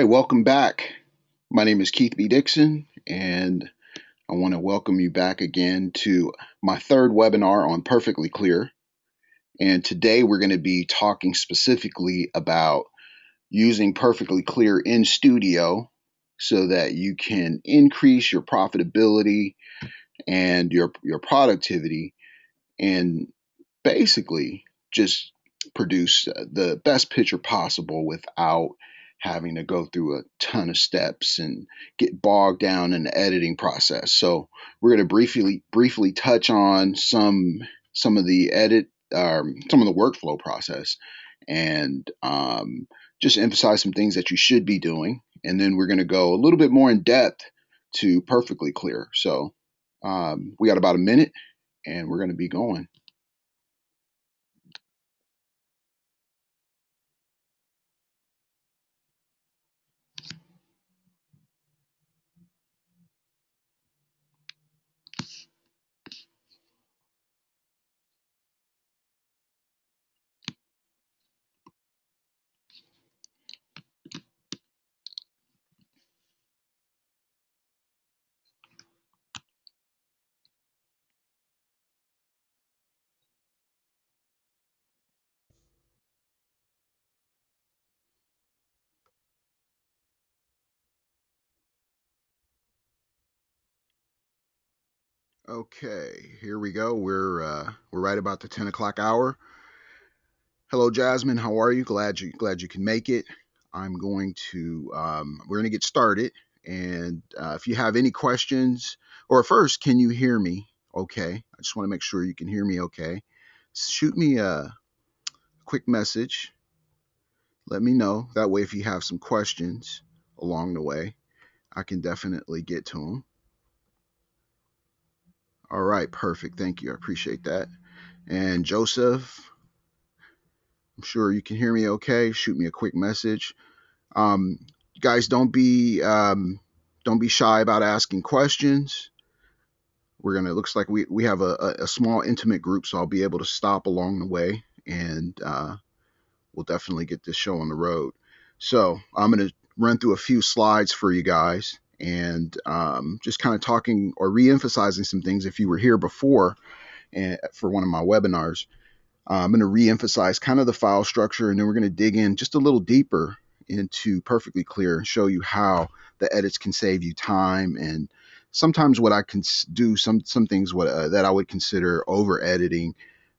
right, welcome back. My name is Keith B. Dixon, and I want to welcome you back again to my third webinar on Perfectly Clear. And today we're going to be talking specifically about using Perfectly Clear in studio so that you can increase your profitability and your productivity and basically just produce the best picture possible without having to go through a ton of steps and get bogged down in the editing process. So we're going to briefly touch on some of the some of the workflow process and just emphasize some things that you should be doing. And then we're going to go a little bit more in depth to Perfectly Clear. So we got about a minute and we're going to be going. Okay, here we go. We're right about the 10 o'clock hour. Hello, Jasmine. How are you? Glad you can make it. I'm going to we're going to get started. And if you have any questions, or first, can you hear me? Okay, I just want to make sure you can hear me. Okay, shoot me a quick message. Let me know. That way, if you have some questions along the way, I can definitely get to them. All right, perfect. Thank you. I appreciate that. And Joseph, I'm sure you can hear me okay. Shoot me a quick message. Guys, don't be shy about asking questions. Looks like we have a small intimate group, so I'll be able to stop along the way, and we'll definitely get this show on the road. So I'm going to run through a few slides for you guys, and just kind of talking or re-emphasizing some things if you were here before for one of my webinars. I'm going to re-emphasize kind of the file structure, and then we're going to dig in just a little deeper into Perfectly Clear and show you how the edits can save you time, and sometimes what I can do, some things that I would consider over editing.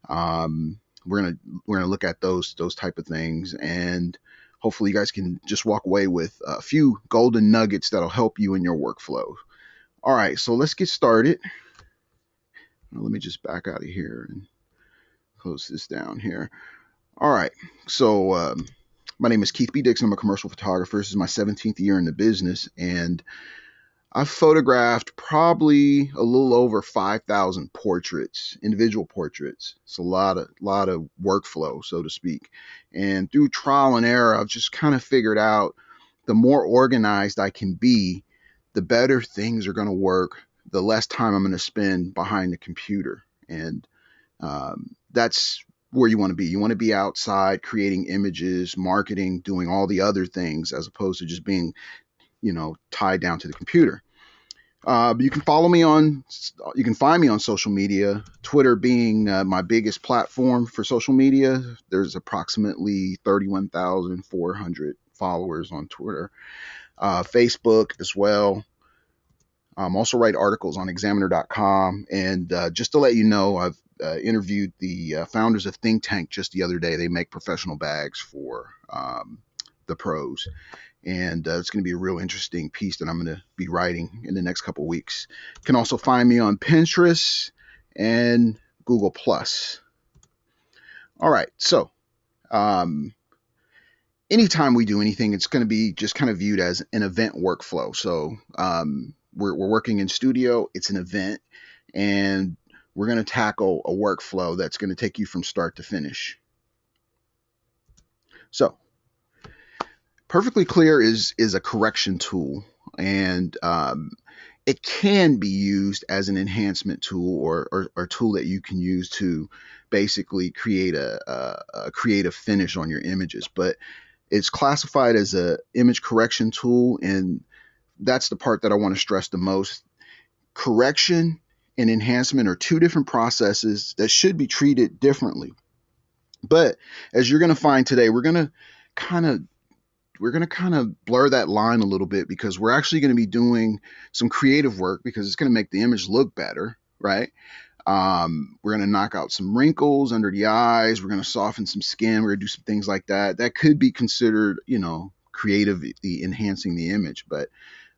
We're gonna look at those type of things, and hopefully you guys can just walk away with a few golden nuggets that'll help you in your workflow. All right, so let's get started. Let me just back out of here and close this down here. All right, so my name is Keith B. Dixon. I'm a commercial photographer. This is my 17th year in the business, and I've photographed probably a little over 5,000 portraits, individual portraits. It's a lot of workflow, so to speak. And through trial and error, I've just kind of figured out the more organized I can be, the better things are going to work, the less time I'm going to spend behind the computer. And that's where you want to be. You want to be outside creating images, marketing, doing all the other things as opposed to just being, tied down to the computer. You can you can find me on social media, Twitter being my biggest platform for social media. There's approximately 31,400 followers on Twitter. Facebook as well. Also write articles on examiner.com. And just to let you know, I've interviewed the founders of Think Tank just the other day. They make professional bags for the pros. And it's going to be a real interesting piece that I'm going to be writing in the next couple of weeks. You can also find me on Pinterest and Google Plus. All right, so anytime we do anything, it's going to be just kind of viewed as an event workflow. So we're working in studio, it's an event, and we're going to tackle a workflow that's going to take you from start to finish. So Perfectly Clear is a correction tool, and it can be used as an enhancement tool or tool that you can use to basically create a creative finish on your images. But It's classified as a image correction tool, and that's the part that I want to stress the most. Correction and enhancement are two different processes that should be treated differently. But as you're going to find today, kind of we're going to kind of blur that line a little bit, because we're actually going to be doing some creative work, because it's going to make the image look better, right? We're going to knock out some wrinkles under the eyes. We're going to soften some skin. We're going to do some things like that. That could be considered, creatively enhancing the image. But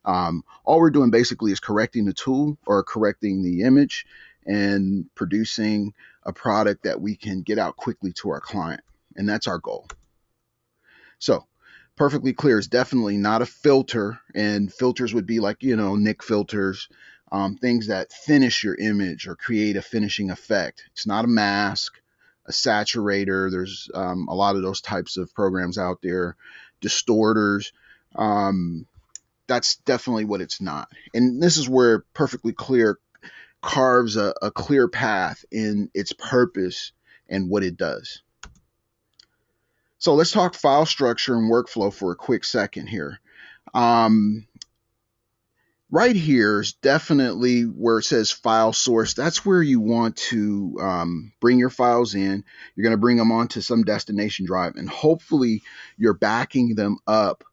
all we're doing basically is correcting the tool or correcting the image and producing a product that we can get out quickly to our client. And that's our goal. So perfectly clear is definitely not a filter, and filters would be like, Nick filters, things that finish your image or create a finishing effect. It's not a mask, a saturator. There's a lot of those types of programs out there, distorters. That's definitely what it's not. And this is where perfectly clear carves a clear path in its purpose and what it does. So let's talk file structure and workflow for a quick second here. Right here is definitely where it says file source. That's where you want to bring your files in. You're going to bring them onto some destination drive, and hopefully you're backing them up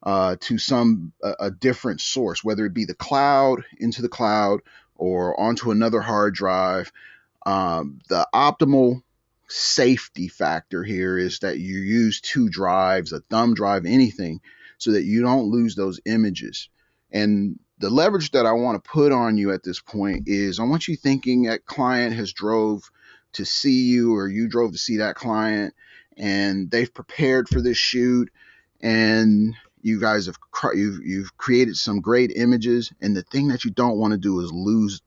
to a different source, whether it be the cloud, into the cloud, or onto another hard drive. The optimal safety factor here is that you use 2 drives, a thumb drive, anything, so that you don't lose those images. And the leverage that I want to put on you at this point is, I want you thinking that client has drove to see you, or you drove to see that client, and they've prepared for this shoot, and you guys have you've created some great images. And the thing that you don't want to do is lose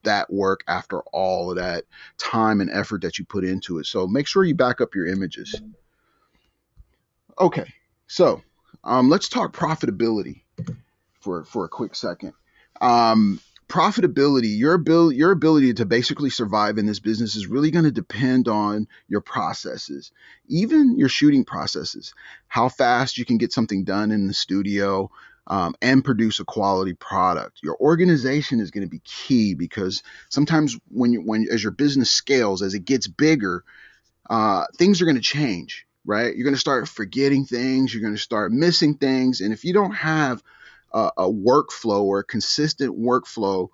that work after all of that time and effort that you put into it. So make sure you back up your images. Okay, so let's talk profitability for a quick second. Profitability, your ability to basically survive in this business is really going to depend on your processes, even your shooting processes, how fast you can get something done in the studio, and produce a quality product. Your organization is going to be key, because sometimes as your business scales, as it gets bigger, things are going to change, right? You're going to start forgetting things. You're going to start missing things. And if you don't have a workflow or a consistent workflow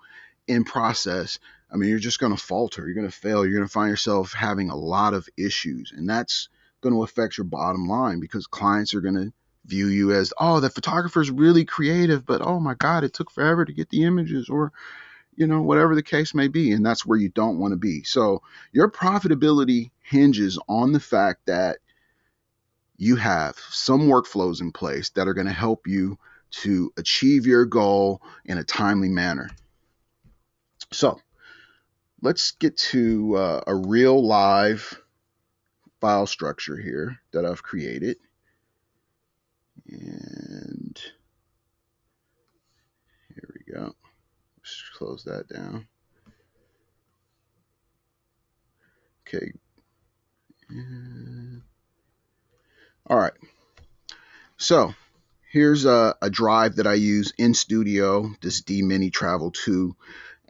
in process, I mean, you're just going to falter. You're going to fail. You're going to find yourself having a lot of issues. And that's going to affect your bottom line, because clients are going to view you as, oh, the photographer's really creative, but oh my God, it took forever to get the images, or whatever the case may be. And that's where you don't want to be. So your profitability hinges on the fact that you have some workflows in place that are going to help you to achieve your goal in a timely manner. So let's get to a real live file structure here that I've created. And here we go. Let's close that down. Okay. All right. So here's a drive that I use in studio, this D Mini Travel 2.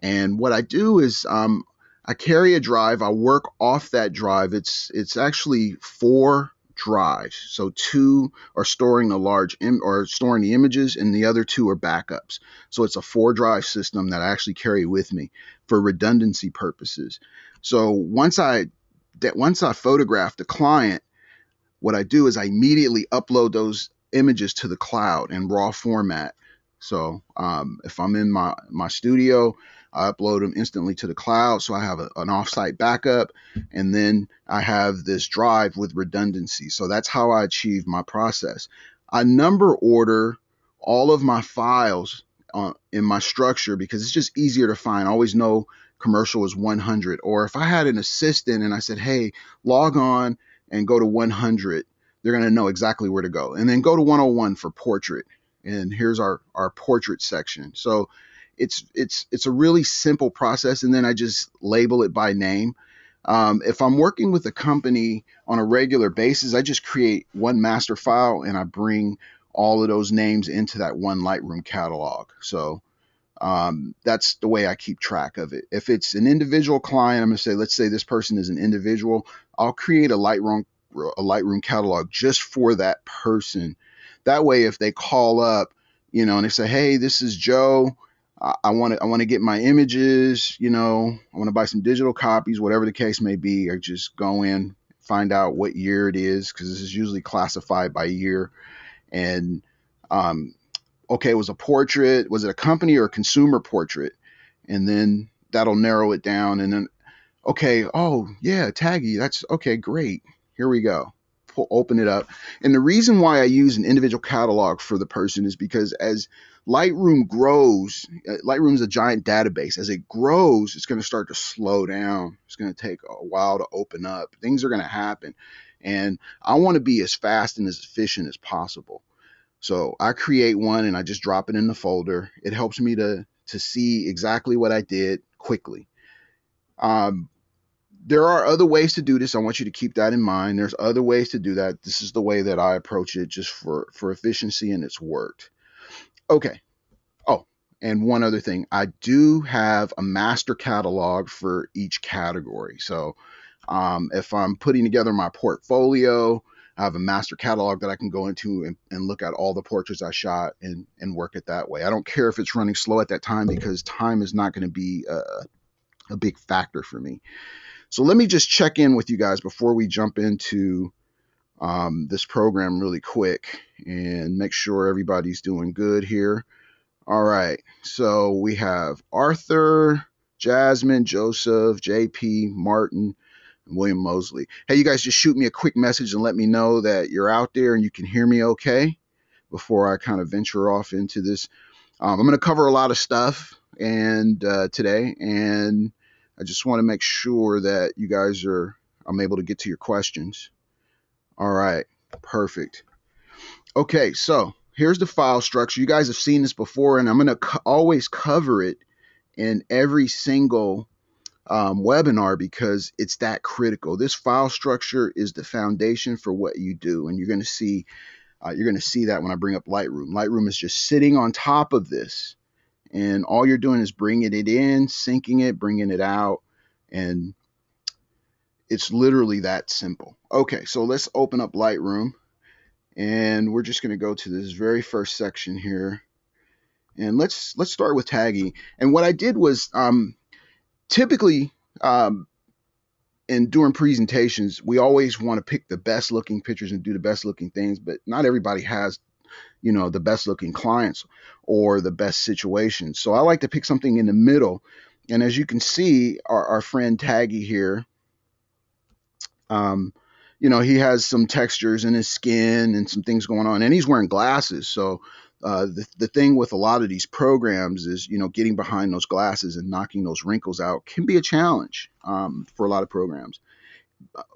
And what I do is I carry a drive. I work off that drive. It's actually 4 drives. So 2 are storing storing the images, and the other 2 are backups. So it's a 4-drive system that I actually carry with me for redundancy purposes. So once I photograph the client, what I do is I immediately upload those images to the cloud in raw format. So if I'm in my studio, I upload them instantly to the cloud, so I have an offsite backup, and then I have this drive with redundancy. So that's how I achieve my process. I number order all of my files in my structure, because it's just easier to find. I always know commercial is 100, or if I had an assistant and I said, hey, log on and go to 100, they're going to know exactly where to go. And then go to 101 for portrait. And here's our portrait section. So it's a really simple process. And then I just label it by name. If I'm working with a company on a regular basis, I just create one master file and I bring all of those names into that one Lightroom catalog. So that's the way I keep track of it. If it's an individual client, I'm going to say, let's say this person is an individual, I'll create a Lightroom catalog just for that person. That way, if they call up, and they say, "Hey, this is Joe. I want to get my images. I want to buy some digital copies, whatever the case may be." I just go in, find out what year it is because this is usually classified by year, and okay, it was a portrait. Was it a company or a consumer portrait? And then that'll narrow it down. And then, okay, oh, yeah, Taggy, that's okay, great. Here we go. Open it up. And the reason why I use an individual catalog for the person is because as Lightroom grows, Lightroom's a giant database. As it grows, it's going to start to slow down. It's going to take a while to open up. Things are going to happen. And I want to be as fast and as efficient as possible. So I create one and I just drop it in the folder. It helps me to see exactly what I did quickly. There are other ways to do this. I want you to keep that in mind. There's other ways to do that. This is the way that I approach it just for efficiency, and it's worked. Okay. Oh, and one other thing. I do have a master catalog for each category. So if I'm putting together my portfolio, I have a master catalog that I can go into and look at all the portraits I shot and work it that way. I don't care if it's running slow at that time because time is not going to be a big factor for me. So let me just check in with you guys before we jump into this program really quick and make sure everybody's doing good here. All right, so we have Arthur, Jasmine, Joseph, JP, Martin, and William Mosley. Hey, you guys just shoot me a quick message and let me know that you're out there and you can hear me okay before I kind of venture off into this. I'm going to cover a lot of stuff and today, and I just want to make sure that you guys I'm able to get to your questions. All right, perfect. Okay, so here's the file structure. You guys have seen this before, and I'm going to always cover it in every single webinar because it's that critical. This file structure is the foundation for what you do, and you're going to see that when I bring up Lightroom. Lightroom is just sitting on top of this, and all you're doing is bringing it in, syncing it, bringing it out, and it's literally that simple. Okay, so let's open up Lightroom. And we're just going to go to this very first section here. And let's start with tagging. And what I did was typically in doing presentations, we always want to pick the best looking pictures and do the best looking things, but not everybody has, the best looking clients or the best situations. So I like to pick something in the middle. And as you can see, our friend Taggy here, he has some textures in his skin and some things going on, and he's wearing glasses. So the thing with a lot of these programs is, getting behind those glasses and knocking those wrinkles out can be a challenge for a lot of programs.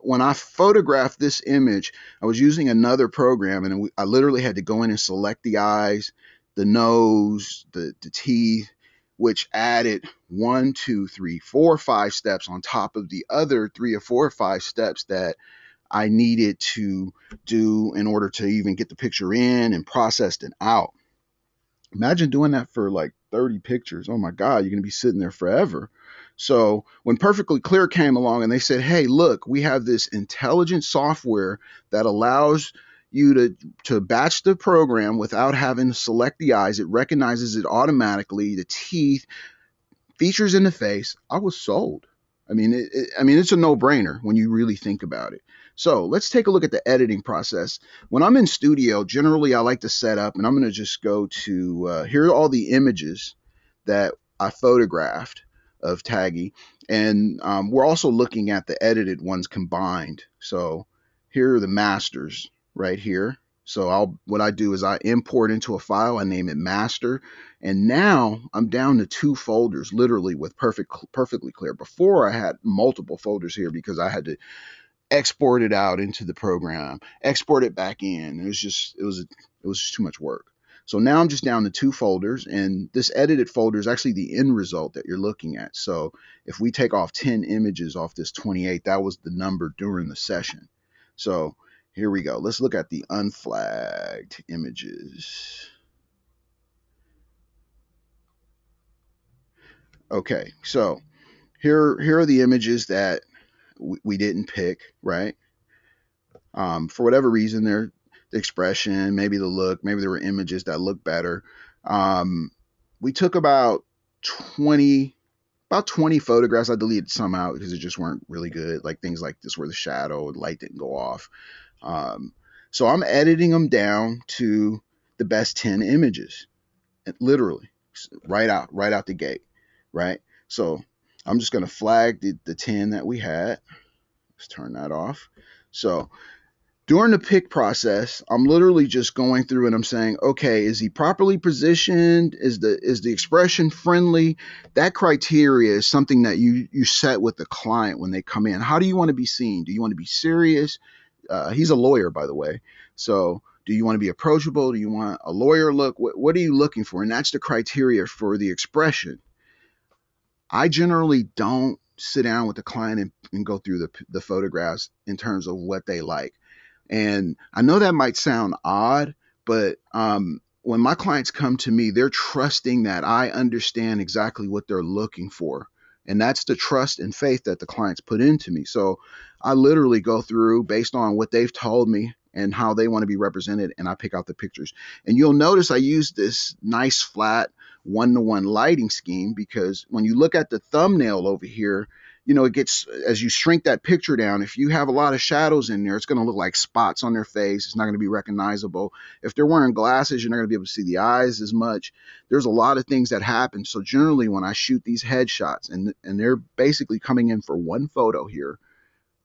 When I photographed this image, I was using another program, and I literally had to go in and select the eyes, the nose, the teeth, which added 1, 2, 3, 4, 5 steps on top of the other 3 or 4 or 5 steps that I needed to do in order to even get the picture in and processed and out. Imagine doing that for like 30 pictures. Oh my God, you're going to be sitting there forever. So when Perfectly Clear came along and they said, hey, look, we have this intelligent software that allows you to batch the program without having to select the eyes. It recognizes it automatically, the teeth, features in the face. I was sold. I mean, it's a no-brainer when you really think about it. So let's take a look at the editing process. When I'm in studio, generally I like to set up, and I'm going to just go to, here are all the images that I photographed of Taggy. And we're also looking at the edited ones combined. So here are the masters right here. So what I do is I import into a file, I name it master, and now I'm down to 2 folders, literally with Perfectly Clear. Before I had multiple folders here because I had to export it out into the program, export it back in. It was just too much work. So now I'm just down to 2 folders, and this edited folder is actually the end result that you're looking at. So if we take off 10 images off this 28, that was the number during the session. So here we go. Let's look at the unflagged images. Okay, so here are the images that we didn't pick, right? For whatever reason, they're the expression, maybe the look, maybe there were images that look better. We took about 20 photographs. I deleted some out because it just weren't really good, like things like this where the shadow, the light didn't go off. So I'm editing them down to the best 10 images, literally, right out the gate, right? So I'm just going to flag the 10 that we had. Let's turn that off. So during the pick process, I'm literally just going through and I'm saying, okay, is he properly positioned? Is the expression friendly? That criteria is something that you set with the client when they come in. How do you want to be seen? Do you want to be serious? He's a lawyer, by the way. So do you want to be approachable? Do you want a lawyer look? What are you looking for? And that's the criteria for the expression. I generally don't sit down with the client and go through the photographs in terms of what they like. And I know that might sound odd, but when my clients come to me, they're trusting that I understand exactly what they're looking for. And that's the trust and faith that the clients put into me. So I literally go through based on what they've told me and how they want to be represented, and I pick out the pictures. And you'll notice I use this nice flat one-to-one lighting scheme because when you look at the thumbnail over here, it gets, as you shrink that picture down, if you have a lot of shadows in there, it's going to look like spots on their face. It's not going to be recognizable. If they're wearing glasses, you're not going to be able to see the eyes as much. There's a lot of things that happen. So generally when I shoot these headshots and they're basically coming in for one photo here,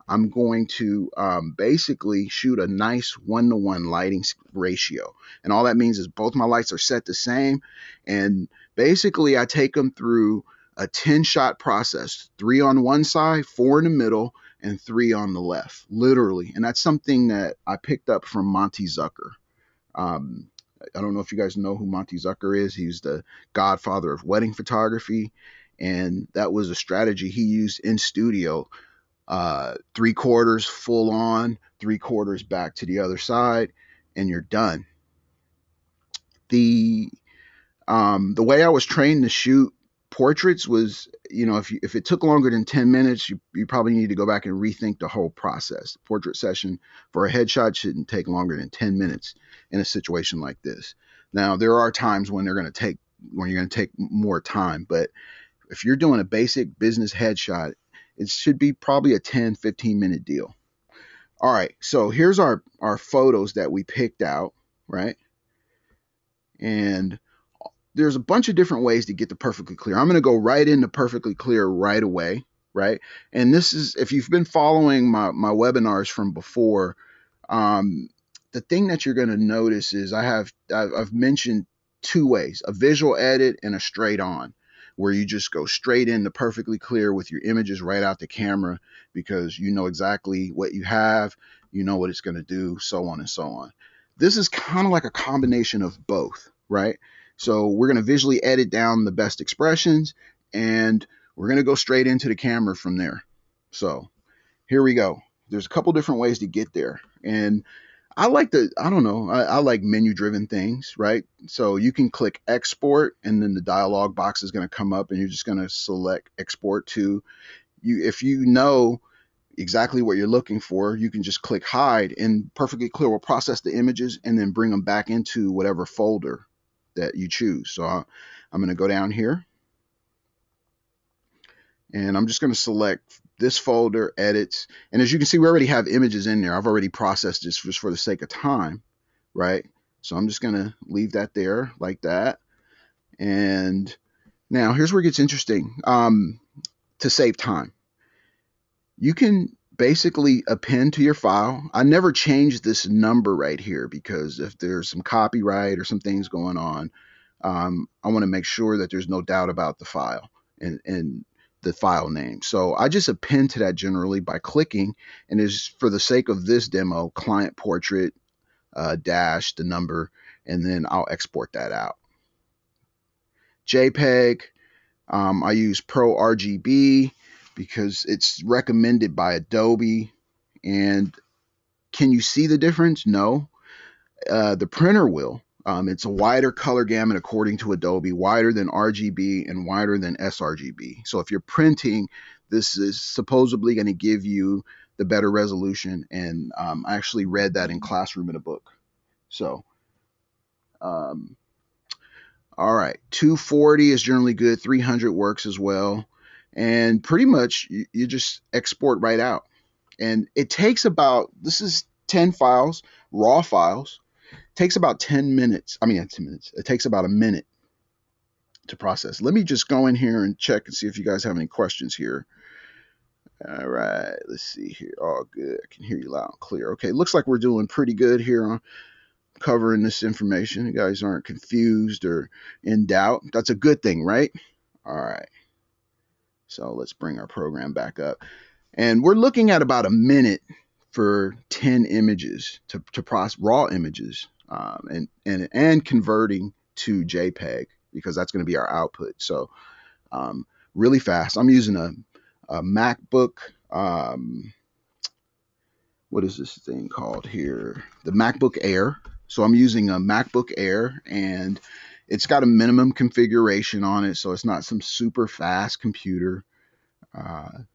I'm going to basically shoot a nice one-to-one lighting ratio. And all that means is both my lights are set the same. And basically I take them through a 10-shot process, 3 on one side, 4 in the middle, and 3 on the left, literally. And that's something that I picked up from Monty Zucker. I don't know if you guys know who Monty Zucker is. He's the godfather of wedding photography. And that was a strategy he used in studio. 3/4 full on, 3/4 back to the other side, and you're done. The way I was trained to shoot portraits was, if it took longer than 10 minutes, you probably need to go back and rethink the whole process. The portrait session for a headshot shouldn't take longer than 10 minutes in a situation like this. Now, there are times when you're going to take more time, but if you're doing a basic business headshot, it should be probably a 10-15 minute deal. All right, so here's our photos that we picked out, right? And there's a bunch of different ways to get to perfectly clear. I'm going to go right into perfectly clear right away, right? And this is, if you've been following my webinars from before, the thing that you're going to notice is I've mentioned 2 ways, a visual edit and a straight on, where you just go straight into perfectly clear with your images right out the camera because you know exactly what you have, you know what it's going to do, so on and so on. This is kind of like a combination of both, right? So we're going to visually edit down the best expressions, and we're going to go straight into the camera from there. So here we go. There's a couple different ways to get there. And I like I like menu-driven things, right? So you can click export, and then the dialog box is going to come up, and you're just going to select export to. If you know exactly what you're looking for, you can just click hide, and perfectly clear will process the images and then bring them back into whatever folder that you choose. So I'm going to go down here, and I'm just going to select this folder, edits, and as you can see, we already have images in there. I've already processed this just for the sake of time, right? So I'm just going to leave that there like that. And now here's where it gets interesting. To save time, you can basically append to your file. I never changed this number right here because if there's some copyright or some things going on, I want to make sure that there's no doubt about the file and the file name. So I just append to that generally by clicking, and is for the sake of this demo, client portrait dash the number, and then I'll export that out. JPEG, I use Pro RGB because it's recommended by Adobe. And can you see the difference? No. The printer will. It's a wider color gamut according to Adobe, wider than RGB and wider than sRGB. So if you're printing, this is supposedly going to give you the better resolution. And I actually read that in Classroom in a book. So, all right, 240 is generally good. 300 works as well. And pretty much you just export right out. And it takes about, this is 10 files, raw files. Takes about 10 minutes. 10 minutes. It takes about a minute to process. Let me just go in here and check and see if you guys have any questions here. All right, let's see here. Oh, good. I can hear you loud and clear. Okay, looks like we're doing pretty good here on covering this information. You guys aren't confused or in doubt. That's a good thing, right? All right. So let's bring our program back up. And we're looking at about a minute for 10 images to process raw images. And converting to JPEG, because that's going to be our output. So really fast. I'm using a MacBook. What is this thing called here? The MacBook Air. So I'm using a MacBook Air, and it's got a minimum configuration on it, so it's not some super fast computer.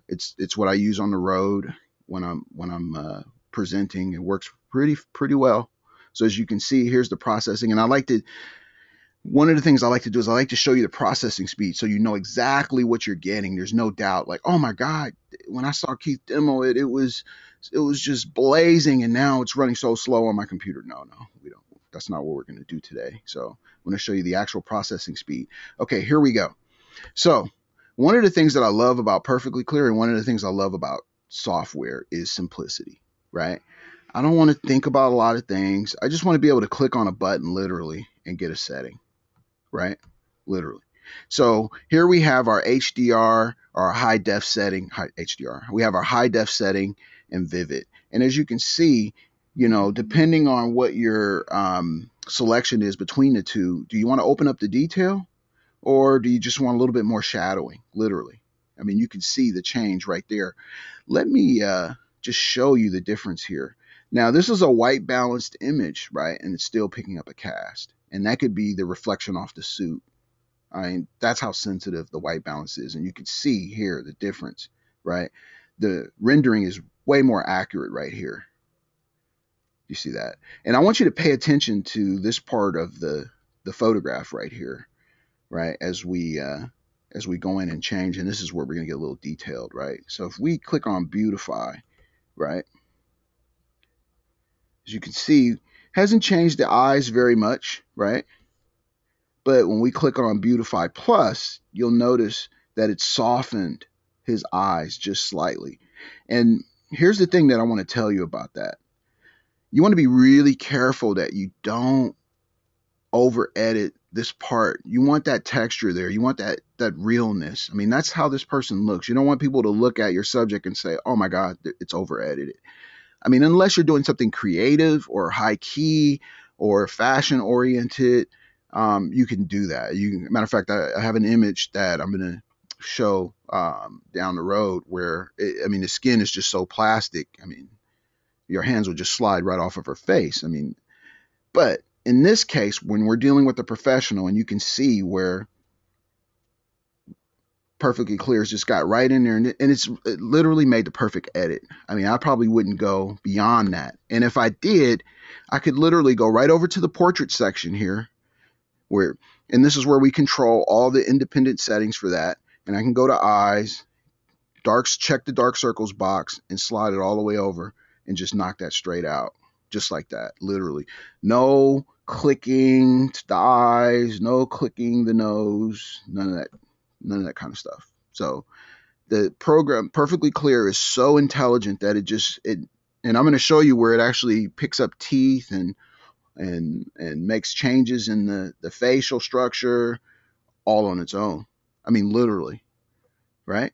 It's what I use on the road when I'm presenting. It works pretty well. So as you can see, here's the processing. And one of the things I like to do is I like to show you the processing speed so you know exactly what you're getting. There's no doubt, like, oh my God, when I saw Keith demo it, it was just blazing, and now it's running so slow on my computer. No, we don't. That's not what we're going to do today. So I'm going to show you the actual processing speed. Okay, here we go. So one of the things that I love about Perfectly Clear, and one of the things I love about software, is simplicity, right? I don't want to think about a lot of things. I just want to be able to click on a button literally and get a setting, right? Literally. So here we have our HDR, our high def setting, HDR. We have our high def setting and vivid. And as you can see, depending on what your selection is between the two, do you want to open up the detail, or do you just want a little bit more shadowing, literally? I mean, you can see the change right there. Let me just show you the difference here. Now, this is a white balanced image, right? And it's still picking up a cast. And that could be the reflection off the suit. I mean, that's how sensitive the white balance is. And you can see here the difference, right? The rendering is way more accurate right here. You see that? And I want you to pay attention to this part of the photograph right here, right? As we go in and change, and this is where we're going to get a little detailed, right? So if we click on beautify, right? As you can see, hasn't changed the eyes very much, right? But when we click on Beautify Plus, you'll notice that it's softened his eyes just slightly. And here's the thing that I want to tell you about that. You want to be really careful that you don't over edit this part. You want that texture there. You want that realness. I mean, that's how this person looks. You don't want people to look at your subject and say, oh my God, it's over edited. I mean, unless you're doing something creative or high key or fashion oriented, you can do that. Matter of fact, I have an image that I'm going to show down the road where, the skin is just so plastic. I mean, your hands will just slide right off of her face. I mean, but in this case, when we're dealing with a professional, and you can see where Perfectly Clear has just got right in there, and it literally made the perfect edit. I mean, I probably wouldn't go beyond that. And if I did, I could literally go right over to the portrait section here, and this is where we control all the independent settings for that. And I can go to eyes, check the dark circles box, and slide it all the way over and just knock that straight out, just like that, literally. No clicking the eyes, no clicking the nose, none of that kind of stuff. So the program Perfectly Clear is so intelligent that and I'm going to show you where it actually picks up teeth and makes changes in the facial structure all on its own. I mean, literally, right?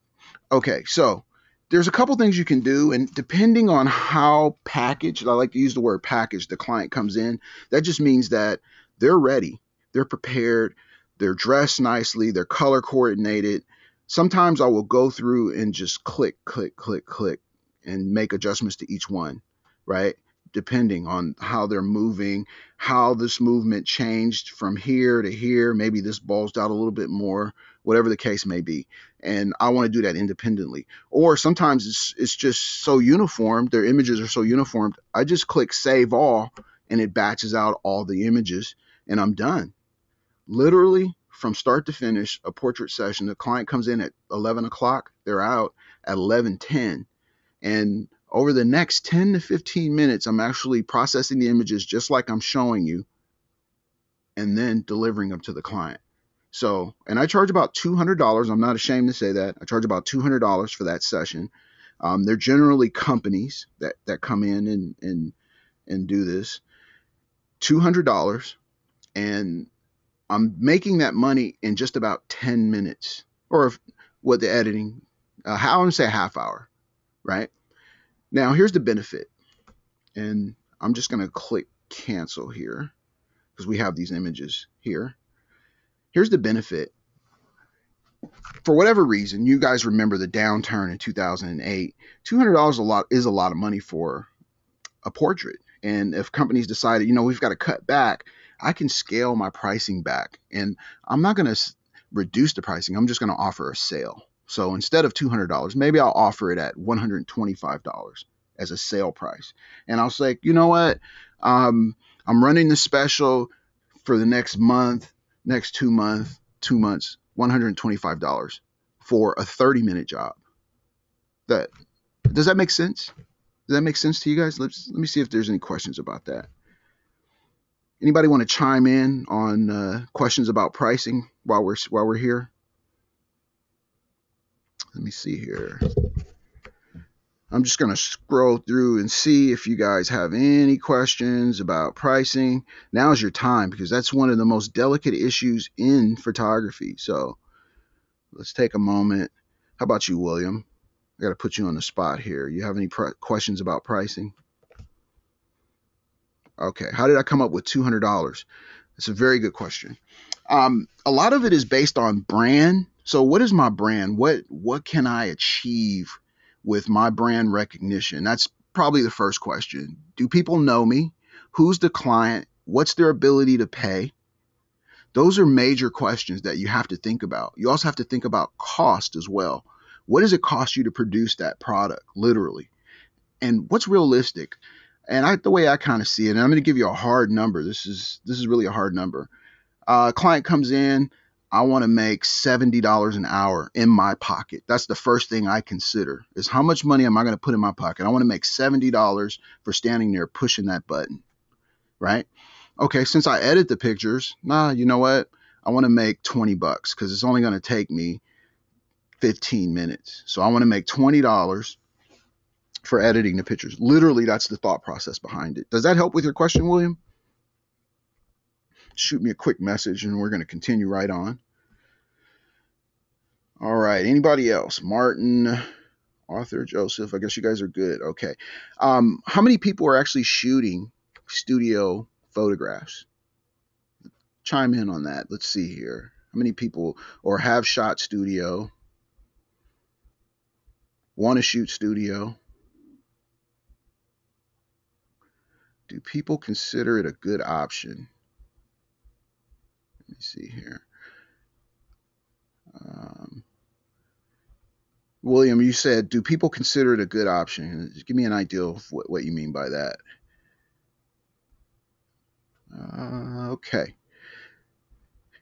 Okay, so there's a couple things you can do, and depending on how packaged, I like to use the word packaged, the client comes in, that just means that they're ready. They're prepared. They're dressed nicely. They're color coordinated. Sometimes I will go through and just click, click, click, click, and make adjustments to each one, right? Depending on how they're moving, how this movement changed from here to here. Maybe this bulged out a little bit more, whatever the case may be. And I want to do that independently. Or sometimes it's just so uniform, their images are so uniformed, I just click save all and it batches out all the images and I'm done. Literally from start to finish, a portrait session, the client comes in at 11 o'clock, they're out at 11:10. And over the next 10 to 15 minutes, I'm actually processing the images just like I'm showing you and then delivering them to the client. So, and I charge about $200. I'm not ashamed to say that. I charge about $200 for that session. They're generally companies that come in and do this. $200, and I'm making that money in just about 10 minutes, or what the editing, how I'm gonna say a half hour, right? Now, here's the benefit, and I'm just gonna click cancel here because we have these images here. Here's the benefit. For whatever reason, you guys remember the downturn in 2008. $200 is a lot of money for a portrait. And if companies decided, we've got to cut back, I can scale my pricing back. And I'm not going to reduce the pricing. I'm just going to offer a sale. So instead of $200, maybe I'll offer it at $125 as a sale price. And I'll say, you know what? I'm running the special for the next month, next 2 months, $125 for a 30-minute job. Does that make sense? Does that make sense to you guys? Let me see if there's any questions about that. Anybody want to chime in on questions about pricing while we're here? Let me see here. I'm just going to scroll through and see if you guys have any questions about pricing. Now's your time, because that's one of the most delicate issues in photography. So let's take a moment. How about you, William? I got to put you on the spot here. You have any questions about pricing? Okay. How did I come up with $200? That's a very good question. A lot of it is based on brand. So what is my brand? What can I achieve with my brand recognition? That's probably the first question. Do people know me? Who's the client? What's their ability to pay? Those are major questions that you have to think about. You also have to think about cost as well. What does it cost you to produce that product, literally? And what's realistic? And the way I kind of see it, and I'm going to give you a hard number. This is really a hard number. Client comes in, I want to make $70 an hour in my pocket. That's the first thing I consider, is how much money am I going to put in my pocket? I want to make $70 for standing there pushing that button, right? Okay, since I edit the pictures, you know what? I want to make $20 because it's only going to take me 15 minutes. So I want to make $20 for editing the pictures. Literally, that's the thought process behind it. Does that help with your question, William? Shoot me a quick message and we're going to continue right on. All right. Anybody else? Martin, Arthur, Joseph. I guess you guys are good. Okay. How many people are actually shooting studio photographs? Chime in on that. Let's see here. How many people or have shot studio? Want to shoot studio? Do people consider it a good option? Let me see here. William, you said, do people consider it a good option? Just give me an idea of what you mean by that. Okay.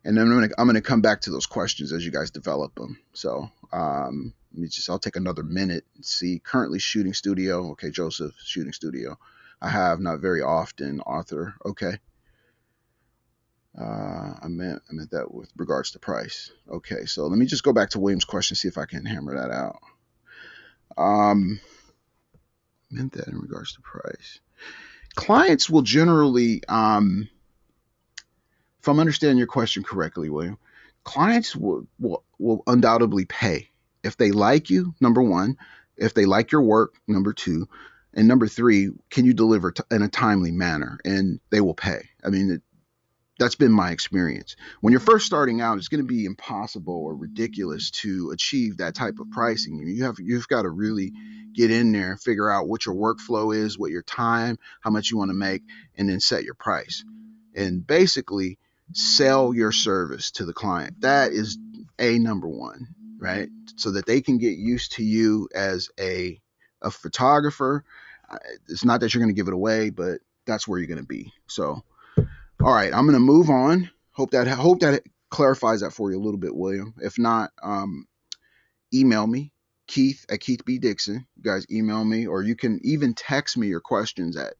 And then I'm gonna come back to those questions as you guys develop them. So I'll take another minute and see. Currently shooting studio. Okay, Joseph, shooting studio. I have, not very often. Arthur. Okay. I meant that with regards to price. Okay, so let me just go back to William's question, see if I can hammer that out. Meant that in regards to price. Clients will generally, if I'm understanding your question correctly, William, clients will undoubtedly pay if they like you, number one, if they like your work, number two, and number three, can you deliver in a timely manner? And they will pay. I mean, That's been my experience. When you're first starting out, it's going to be impossible or ridiculous to achieve that type of pricing. You've got to really get in there and figure out what your workflow is, what your time, how much you want to make, and then set your price. And basically sell your service to the client. That is number one, right? So that they can get used to you as a photographer. It's not that you're going to give it away, but that's where you're going to be. So all right, I'm going to move on. Hope that clarifies that for you a little bit, William. If not, email me, Keith at Keith B. Dixon. You guys email me, or you can even text me your questions at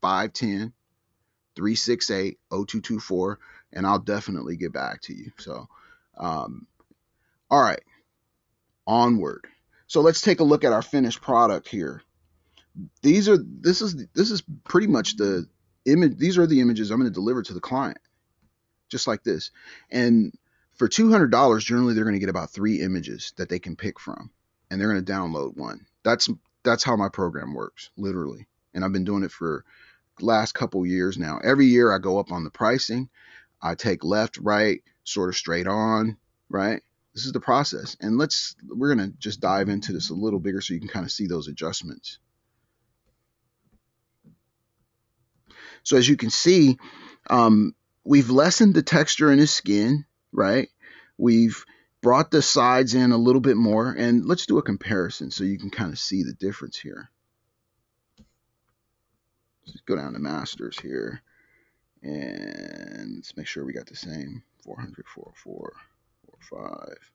510-368-0224, and I'll definitely get back to you. So, all right, onward. So let's take a look at our finished product here. This is pretty much the image. These are the images I'm going to deliver to the client, just like this. And for $200, generally they're going to get about 3 images that they can pick from, and they're going to download one. That's how my program works, literally. And I've been doing it for the last couple years now. Every year I go up on the pricing. I take left, right, sort of straight on, right? This is the process. And we're going to just dive into this a little bigger so you can kind of see those adjustments. So as you can see, we've lessened the texture in his skin, right? We've brought the sides in a little bit more, and let's do a comparison so you can kind of see the difference here. Let's go down to masters here, and let's make sure we got the same 400, 404, 45.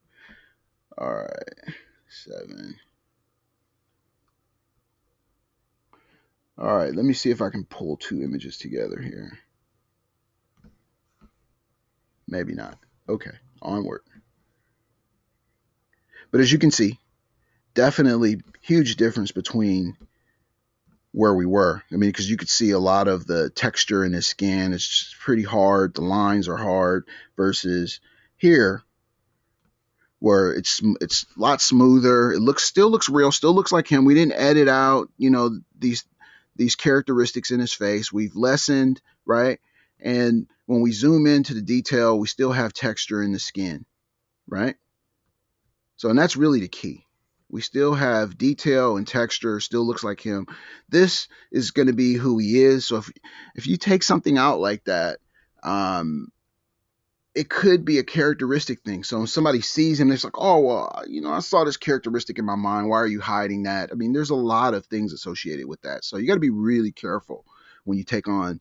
All right, 7. All right, let me see if I can pull 2 images together here. Maybe not. Okay, onward. But as you can see, definitely huge difference between where we were. I mean, because you could see a lot of the texture in his skin. It's just pretty hard. The lines are hard versus here, where it's a lot smoother. It still looks real, still looks like him. We didn't edit out, these characteristics in his face. We've lessened, right? And when we zoom into the detail, we still have texture in the skin, right? So, and that's really the key. We still have detail and texture, still looks like him. This is going to be who he is. So if you take something out like that, it could be a characteristic thing. So when somebody sees him, it's like, oh, well, I saw this characteristic in my mind. Why are you hiding that? I mean, there's a lot of things associated with that. So you got to be really careful when you take on,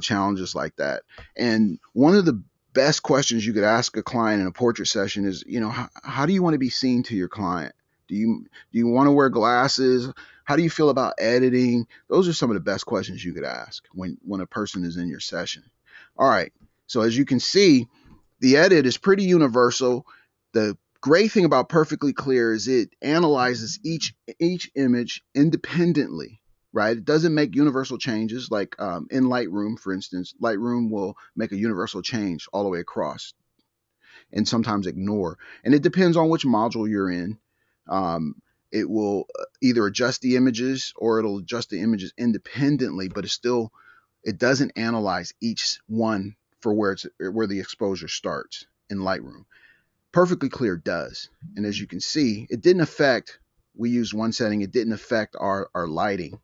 challenges like that. And one of the best questions you could ask a client in a portrait session is, how do you want to be seen to your client? Do you want to wear glasses? How do you feel about editing? Those are some of the best questions you could ask when a person is in your session. All right. So as you can see, the edit is pretty universal. The great thing about Perfectly Clear is it analyzes each image independently, right? It doesn't make universal changes like in Lightroom, for instance. Lightroom will make a universal change all the way across and sometimes ignore. And it depends on which module you're in. It will either adjust the images or it'll adjust the images independently, but it doesn't analyze each one for where the exposure starts in Lightroom. Perfectly Clear does. And as you can see, it didn't affect, we used one setting, it didn't affect our lighting.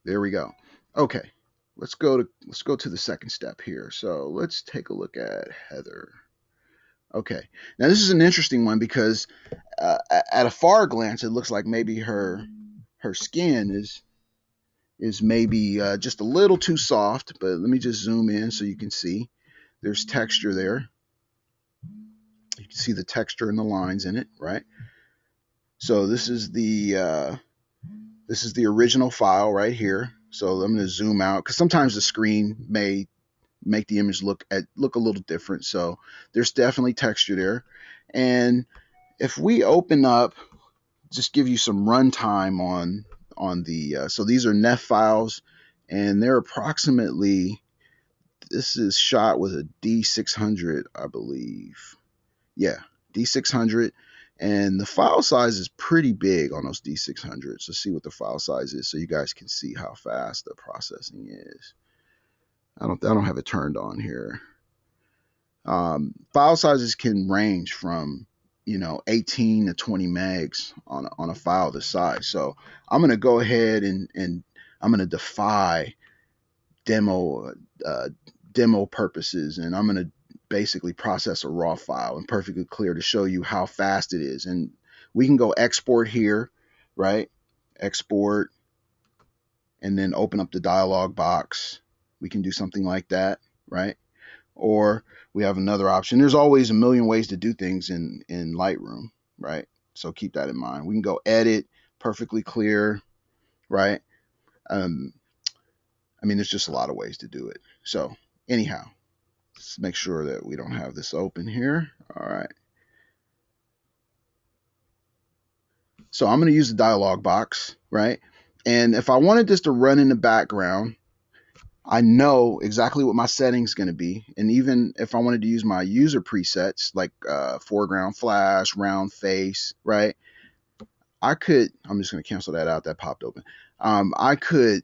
There we go. Okay, let's go to the second step here. So let's take a look at Heather. Okay, now this is an interesting one because at a far glance, it looks like maybe her skin is maybe just a little too soft, but let me just zoom in so you can see there's texture there. You can see the texture and the lines in it, right? So this is the original file right here. So I'm going to zoom out because sometimes the screen may make the image look a little different. So there's definitely texture there. And if we open up, just give you some runtime on the so these are NEF files, and they're approximately, this is shot with a D600, I believe. Yeah, D600. And the file size is pretty big on those D600s. Let's see what the file size is so you guys can see how fast the processing is. I don't have it turned on here. File sizes can range from 18 to 20 megs on a file this size. So I'm going to go ahead and I'm going to defy demo demo purposes, and I'm going to basically process a raw file and perfectly clear to show you how fast it is. And we can go export here, right? Export, and then open up the dialog box. We can do something like that, right? Or we have another option. There's always a million ways to do things in Lightroom, right? So keep that in mind. We can go edit, perfectly clear, right? I mean, there's just a lot of ways to do it. So anyhow, let's make sure that we don't have this open here. All right. So I'm going to use the dialog box, right? And if I wanted this to run in the background, I know exactly what my setting is going to be. And even if I wanted to use my user presets like foreground flash, round face, right? I'm just going to cancel that out. That popped open. I could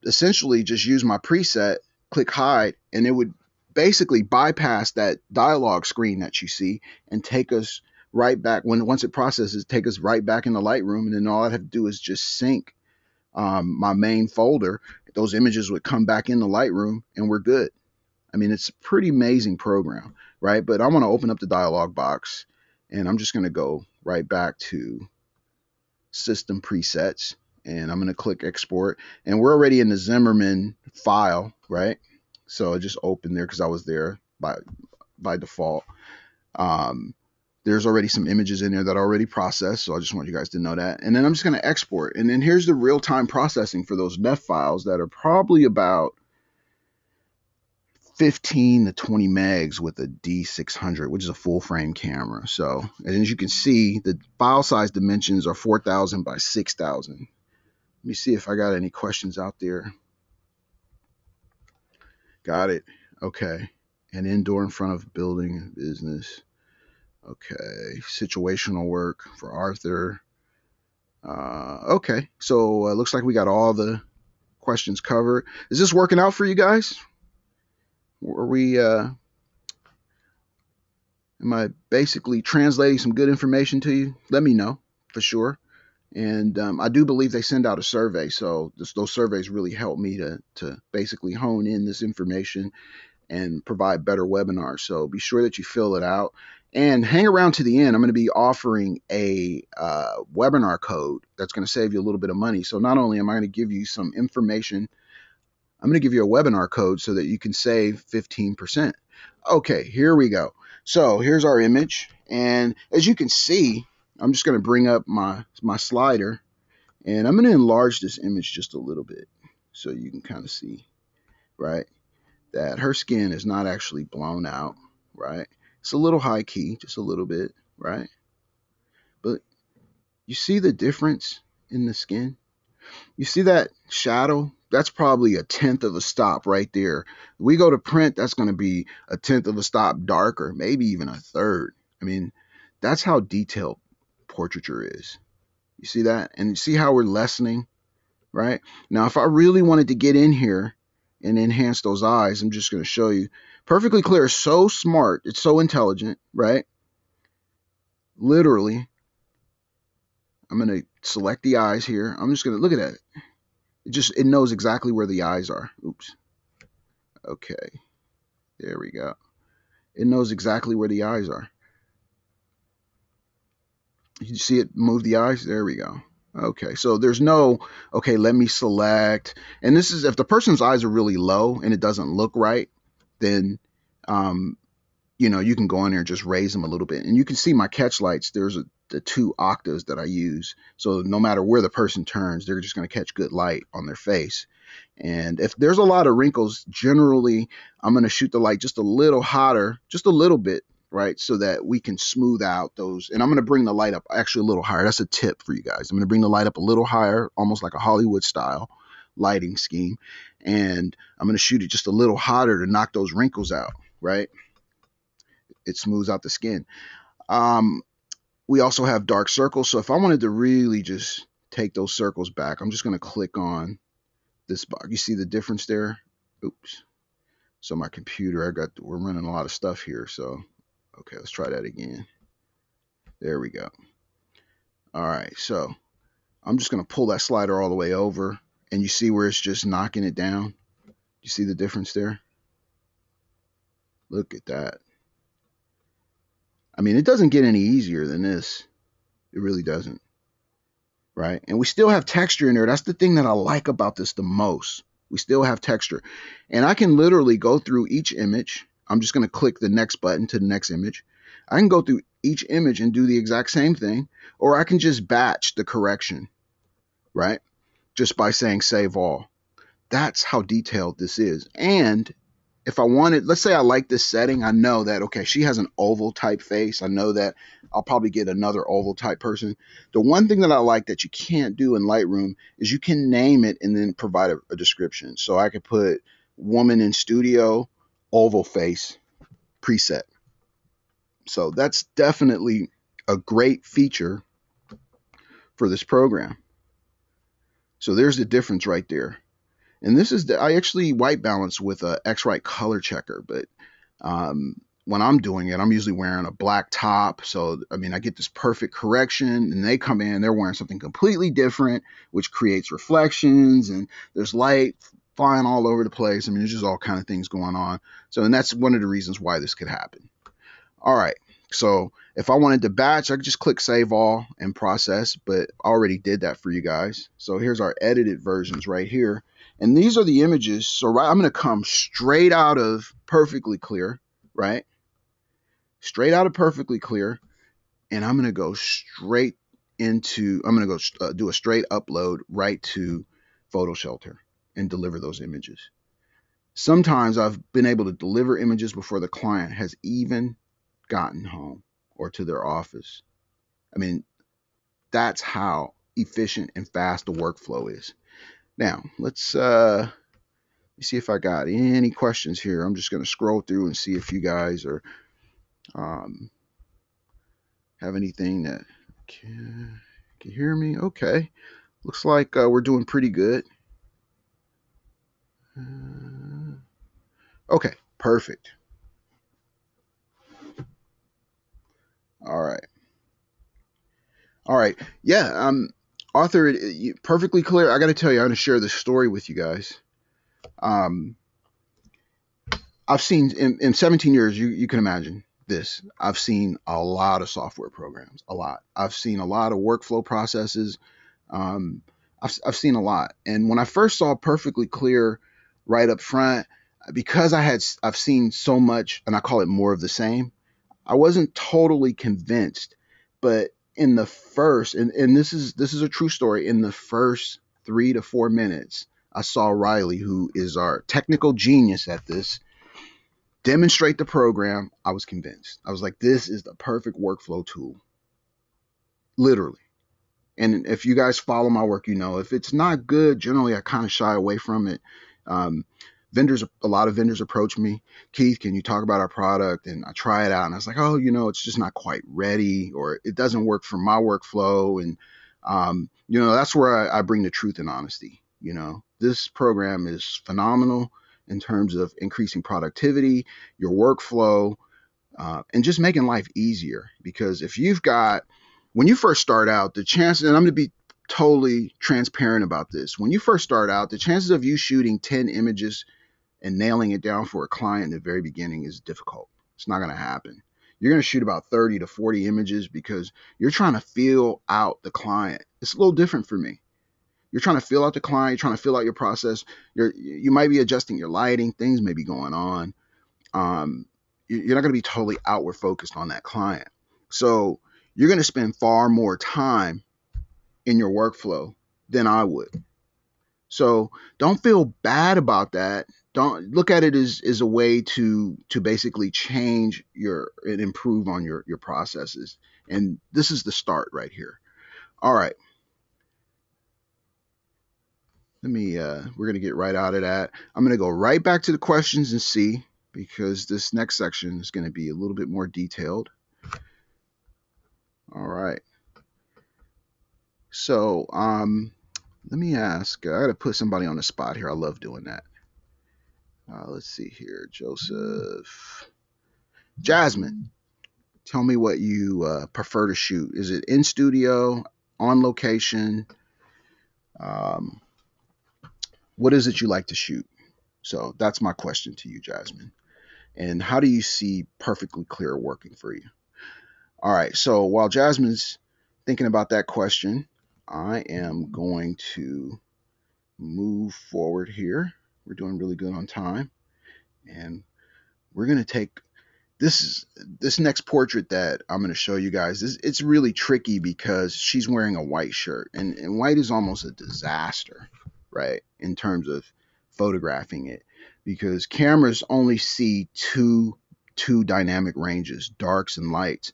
essentially just use my preset, click hide, and it would basically bypass that dialog screen that you see and take us right back. Once it processes, take us right back into Lightroom. And then all I'd have to do is just sync my main folder. Those images would come back into Lightroom and we're good. I mean, it's a pretty amazing program, right? But I want to open up the dialog box and I'm just going to go right back to system presets and I'm going to click export, and we're already in the Zimmerman file, right? So I just opened there because I was there by default. There's already some images in there that are already processed, so I just want you guys to know that. And then I'm just going to export. And then here's the real-time processing for those NEF files that are probably about 15 to 20 megs with a D600, which is a full-frame camera. So, and as you can see, the file size dimensions are 4,000 by 6,000. Let me see if I got any questions out there. Got it. Okay. And indoor in front of building business. Okay, situational work for Arthur. Okay, so looks like we got all the questions covered. Is this working out for you guys? Are we, am I basically translating some good information to you? Let me know for sure. And I do believe they send out a survey, so those surveys really help me to basically hone in this information and provide better webinars. So be sure that you fill it out and hang around to the end. I'm going to be offering a webinar code that's going to save you a little bit of money. So not only am I going to give you some information, I'm going to give you a webinar code so that you can save 15%. Okay, here we go. So here's our image. And as you can see, I'm just going to bring up my slider and I'm going to enlarge this image just a little bit so you can kind of see, right, that her skin is not actually blown out, right? It's a little high key, just a little bit, right? But you see the difference in the skin? You see that shadow? That's probably a tenth of a stop right there. We go to print, that's going to be a tenth of a stop darker, maybe even a third. I mean, that's how detailed portraiture is. You see that? And you see how we're lessening, right? Now, if I really wanted to get in here and enhance those eyes, I'm just going to show you. Perfectly clear, so smart, it's so intelligent, right? Literally, I'm going to select the eyes here. I'm just going to look at that. It knows exactly where the eyes are. Oops. Okay, there we go. It knows exactly where the eyes are. You see it move the eyes? There we go. Okay, so there's no, okay, let me select. And this is if the person's eyes are really low and it doesn't look right, then, you can go in there and just raise them a little bit. And you can see my catch lights, there's the 2 octaves that I use. So no matter where the person turns, they're just going to catch good light on their face. And if there's a lot of wrinkles, generally, I'm going to shoot the light just a little hotter, just a little bit, right? So that we can smooth out those. And I'm going to bring the light up actually a little higher. That's a tip for you guys. I'm going to bring the light up a little higher, almost like a Hollywood style lighting scheme. And I'm going to shoot it just a little hotter to knock those wrinkles out, right? It smooths out the skin. We also have dark circles. So if I wanted to really just take those circles back, I'm just going to click on this box. You see the difference there? Oops. So my computer, we're running a lot of stuff here. So, okay, let's try that again. There we go. All right. So I'm just going to pull that slider all the way over, and you see where it's just knocking it down. You see the difference there? Look at that. I mean, it doesn't get any easier than this. It really doesn't. Right? And we still have texture in there. That's the thing that I like about this the most. We still have texture. And I can literally go through each image. I'm just going to click the next button to the next image. I can go through each image and do the exact same thing, or I can just batch the correction, right? Just by saying save all. That's how detailed this is. And if I wanted, let's say I like this setting, I know that, okay, she has an oval type face. I know that I'll probably get another oval type person. The one thing that I like that you can't do in Lightroom is you can name it and then provide a description. So I could put woman in studio, oval face, preset. So that's definitely a great feature for this program. So there's the difference right there. And this is I actually white balance with a X-Rite color checker, but when I'm doing it, I'm usually wearing a black top. So, I mean, I get this perfect correction, and they come in, they're wearing something completely different, which creates reflections, and there's light flying all over the place. I mean, there's just all kind of things going on. So, and that's one of the reasons why this could happen. All right. So if I wanted to batch, I could just click save all and process, but I already did that for you guys. So here's our edited versions right here. And these are the images. So I'm going to come straight out of Perfectly Clear, right? Straight out of Perfectly Clear. And I'm going to go straight into, I'm going to go do a straight upload right to Photo Shelter and deliver those images. Sometimes I've been able to deliver images before the client has even gotten home or to their office. I mean, that's how efficient and fast the workflow is. Now, let's see if I got any questions here. I'm just going to scroll through and see if you guys are have anything that can hear me. Okay, looks like we're doing pretty good. Okay, perfect. All right. All right. Yeah, Arthur, Perfectly Clear. I got to tell you, I'm going to share this story with you guys. I've seen in 17 years, you can imagine this. I've seen a lot of software programs, a lot. I've seen a lot of workflow processes. Um, I've seen a lot. And when I first saw Perfectly Clear right up front, because I've seen so much, and I call it more of the same, I wasn't totally convinced. But in the first, and this is a true story, in the first 3 to 4 minutes, I saw Riley, who is our technical genius at this, demonstrate the program. I was convinced. I was like, this is the perfect workflow tool. Literally. And if you guys follow my work, you know, if it's not good, generally I kind of shy away from it. A lot of vendors approach me, Keith, can you talk about our product? And I try it out, and I was like, oh, it's just not quite ready, or it doesn't work for my workflow. And, that's where I bring the truth and honesty. This program is phenomenal in terms of increasing productivity, your workflow, and just making life easier. Because when you first start out, the chances, and I'm going to be totally transparent about this, when you first start out, the chances of you shooting 10 images and nailing it down for a client in the very beginning is difficult. It's not going to happen. You're going to shoot about 30 to 40 images because you're trying to feel out the client. It's a little different for me. You're trying to feel out the client. You're trying to feel out your process. You might be adjusting your lighting. Things may be going on. You're not going to be totally outward focused on that client. So you're going to spend far more time in your workflow than I would. So don't feel bad about that. Don't look at it as a way to basically change and improve on your processes. And this is the start right here. All right. We're going to get right out of that. I'm going to go right back to the questions and see, because this next section is going to be a little bit more detailed. All right. So, let me ask. I got to put somebody on the spot here. I love doing that. Let's see here. Joseph. Jasmine, tell me what you prefer to shoot. Is it in studio, on location? Um, what is it you like to shoot? So that's my question to you, Jasmine. And how do you see perfectly clear working for you? All right. So while Jasmine's thinking about that question, I am going to move forward here. We're doing really good on time. And we're going to take this next portrait that I'm going to show you guys. It's really tricky because she's wearing a white shirt, and white is almost a disaster, right, in terms of photographing it, because cameras only see two dynamic ranges, darks and lights.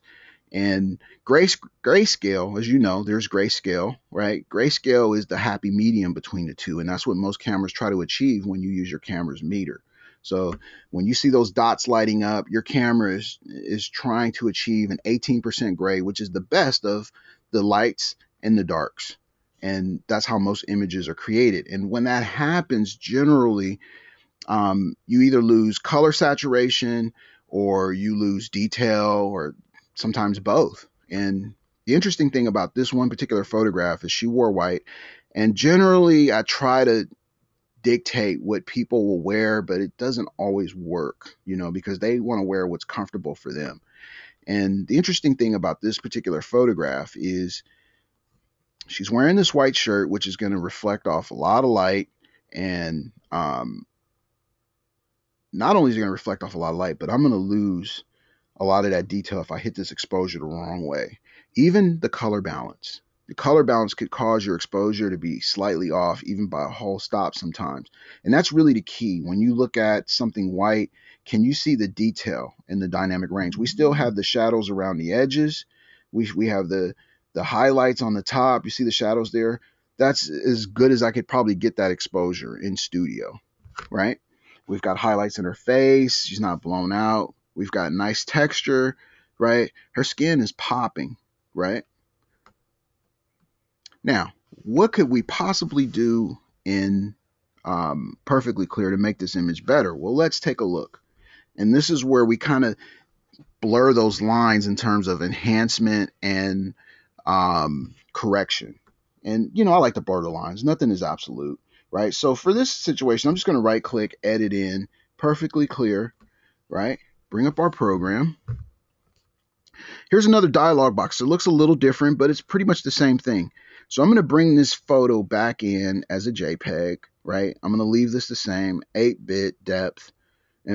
And grayscale, as you know, there's grayscale, right? Grayscale is the happy medium between the two, and that's what most cameras try to achieve when you use your camera's meter. So when you see those dots lighting up, your camera is trying to achieve an 18% gray, which is the best of the lights and the darks. And that's how most images are created. And when that happens, generally, you either lose color saturation or you lose detail or sometimes both. And the interesting thing about this one particular photograph is she wore white. And generally, I try to dictate what people will wear, but it doesn't always work, because they want to wear what's comfortable for them. And the interesting thing about this particular photograph is she's wearing this white shirt, which is going to reflect off a lot of light. And not only is it going to reflect off a lot of light, but I'm going to lose a lot of that detail if I hit this exposure the wrong way. Even the color balance. The color balance could cause your exposure to be slightly off, even by a whole stop sometimes. And that's really the key. When you look at something white, can you see the detail in the dynamic range? We still have the shadows around the edges. We have the highlights on the top. You see the shadows there? That's as good as I could probably get that exposure in studio, right? We've got highlights in her face. She's not blown out. We've got nice texture, right? Her skin is popping, right? Now, what could we possibly do in perfectly clear to make this image better? Well, let's take a look. And this is where we kind of blur those lines in terms of enhancement and correction. And, I like to blur the lines. Nothing is absolute, right? So for this situation, I'm just going to right click, edit in, perfectly clear, right? Bring up our program. Here's another dialog box. It looks a little different, but it's pretty much the same thing. So I'm going to bring this photo back in as a JPEG, right? I'm going to leave this the same, 8-bit depth,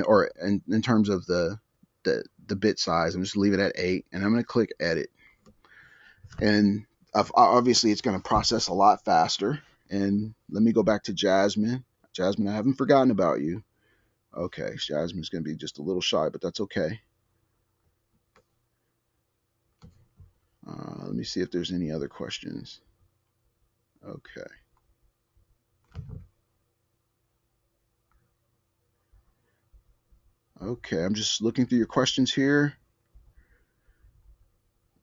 or in terms of the bit size. I'm just leave it at 8, and I'm going to click edit. And obviously, it's going to process a lot faster. And let me go back to Jasmine. Jasmine, I haven't forgotten about you. Okay, Jasmine's going to be just a little shy, but that's okay. Let me see if there's any other questions. Okay. Okay, I'm just looking through your questions here.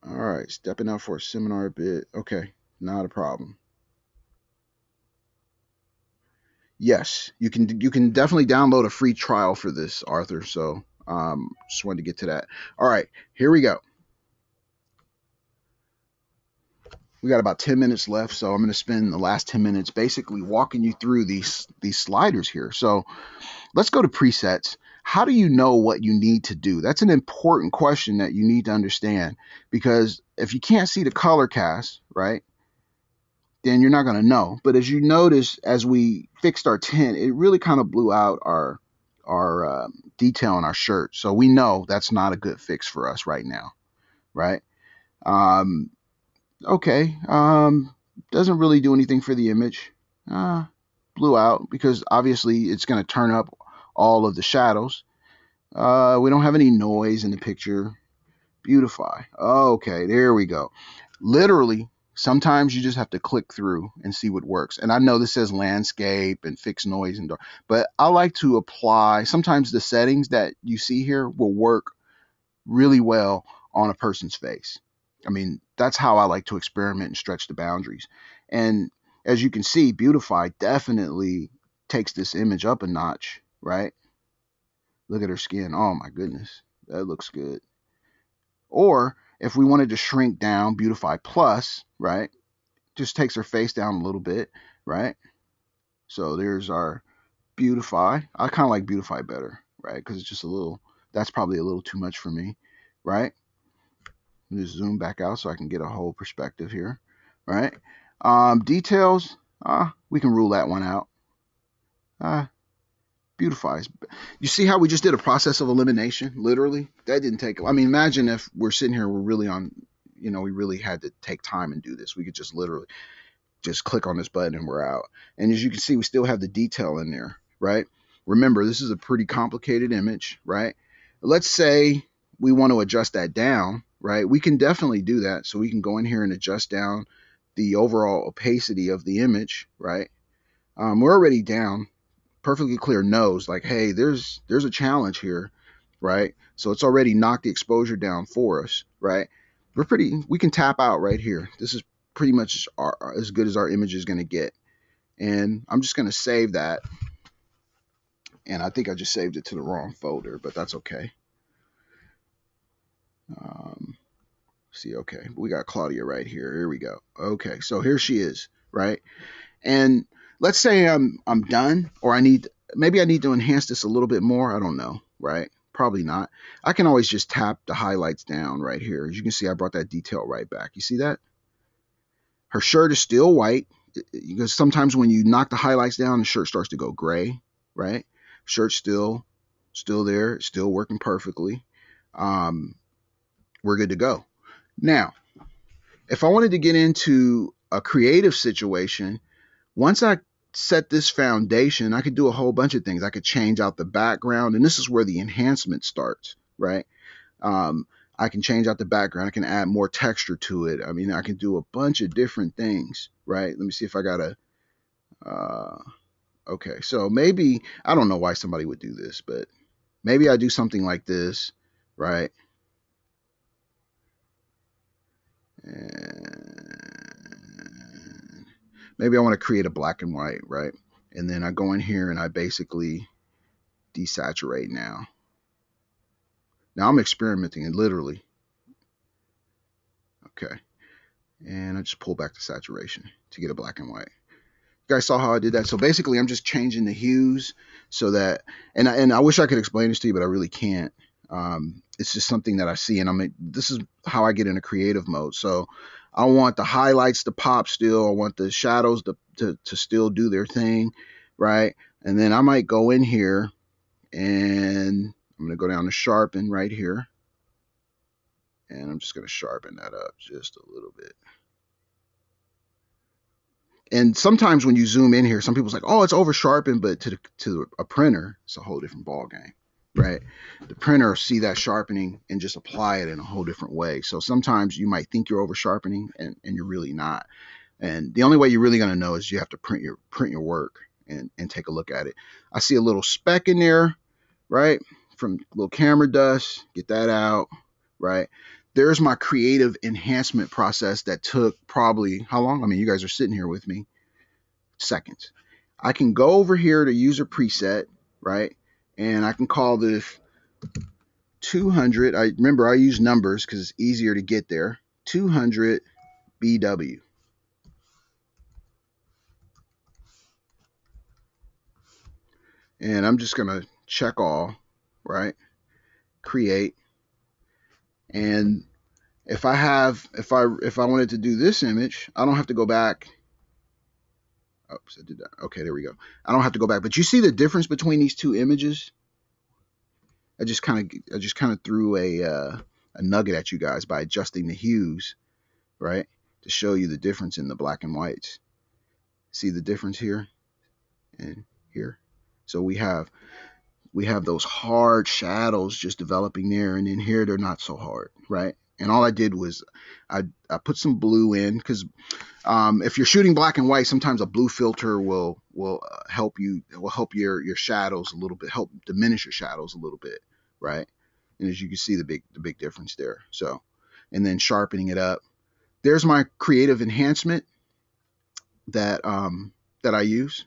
All right, stepping out for a seminar a bit. Okay, not a problem. Yes, you can definitely download a free trial for this, Arthur. So just wanted to get to that. All right, here we go. We got about 10 minutes left, so I'm going to spend the last 10 minutes basically walking you through these sliders here. So let's go to presets. How do you know what you need to do? That's an important question that you need to understand, because if you can't see the color cast, right, then you're not going to know. But as you notice, as we fixed our tint, it really kind of blew out our detail on our shirt. So we know that's not a good fix for us right now, right? Okay, doesn't really do anything for the image. Blew out because obviously it's going to turn up all of the shadows. We don't have any noise in the picture. Beautify. Okay, there we go. Literally, sometimes you just have to click through and see what works. And I know this says landscape and fix noise and dark, but I like to apply. Sometimes the settings that you see here will work really well on a person's face. I mean, that's how I like to experiment and stretch the boundaries. And as you can see, Beautify definitely takes this image up a notch, right? Look at her skin. Oh my goodness, that looks good. Or if we wanted to shrink down Beautify Plus, right? Just takes her face down a little bit, right? So there's our Beautify. I kind of like Beautify better, right? Because it's just a little, that's probably a little too much for me, right? Just zoom back out so I can get a whole perspective here, right? Details, we can rule that one out. Beautifies. You see how we just did a process of elimination? Literally, that didn't take. I mean, imagine if we're sitting here, we're really on. We really had to take time and do this. We could just literally just click on this button and we're out. And as you can see, we still have the detail in there, right? Remember, this is a pretty complicated image, right? Let's say we want to adjust that down, right? We can definitely do that. So we can go in here and adjust down the overall opacity of the image, right? We're already down. Perfectly clear knows like, hey, there's a challenge here, right? So it's already knocked the exposure down for us, right? We can tap out right here. This is pretty much as good as our image is going to get. And I'm just going to save that. And I think I just saved it to the wrong folder, but that's okay. See, okay, we got Claudia right here. Here we go. Okay, so here she is, right? And let's say I'm done, or maybe I need to enhance this a little bit more. I don't know, right? Probably not. I can always just tap the highlights down right here. As you can see, I brought that detail right back. You see that? Her shirt is still white, because sometimes when you knock the highlights down, the shirt starts to go gray, right? Shirt's still there, still working perfectly. We're good to go. Now, if I wanted to get into a creative situation, once I set this foundation, I could do a whole bunch of things. I could change out the background, and this is where the enhancement starts, right? I can change out the background. I can add more texture to it. I mean, I can do a bunch of different things, right? Let me see if I got okay, so maybe, I don't know why somebody would do this, but maybe I do something like this, right? And maybe I want to create a black and white, right? And then I go in here and I basically desaturate now. Now I'm experimenting and literally. Okay. And I just pull back the saturation to get a black and white. You guys saw how I did that? So basically I'm just changing the hues so that, and I wish I could explain this to you, but I really can't. It's just something that I see, and this is how I get into creative mode. So I want the highlights to pop still. I want the shadows to still do their thing, right? And then I might go in here and I'm going to go down to sharpen right here. And I'm just going to sharpen that up just a little bit. And sometimes when you zoom in here, some people's like, oh, it's over sharpened, but to a printer, it's a whole different ball game, right? The printer see that sharpening and just apply it in a whole different way. So sometimes you might think you're over sharpening and you're really not. And the only way you're really going to know is you have to print your work and take a look at it. I see a little speck in there, right? From little camera dust, get that out, right? There's my creative enhancement process that took probably how long? I mean, you guys are sitting here with me. Seconds. I can go over here to user preset, right? And I can call this 200. Remember I use numbers because it's easier to get there. 200 BW. And I'm just gonna check all, right? Create. And if I wanted to do this image, I don't have to go back. Oops, I did that. Okay, there we go. I don't have to go back. But you see the difference between these two images? I just kind of threw a nugget at you guys by adjusting the hues, right, to show you the difference in the black and whites. See the difference here and here. So we have those hard shadows just developing there, and then here they're not so hard, right? And all I did was I put some blue in because if you're shooting black and white, sometimes a blue filter will help your shadows a little bit, help diminish your shadows a little bit, right? And as you can see, the big difference there. So and then sharpening it up. There's my creative enhancement that that I use